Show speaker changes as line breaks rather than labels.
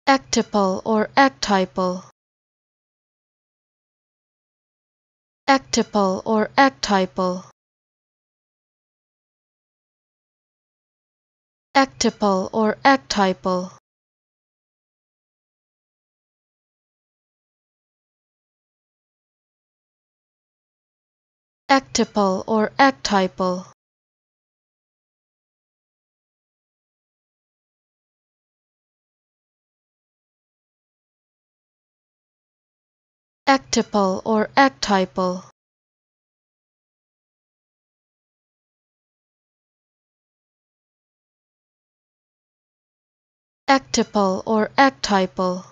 Ectypal or ectypal. Ectypal or ectypal. Ectypal or ectypal. Ectypal or ectypal. Ectypal or ectypal. Ectypal or ectypal.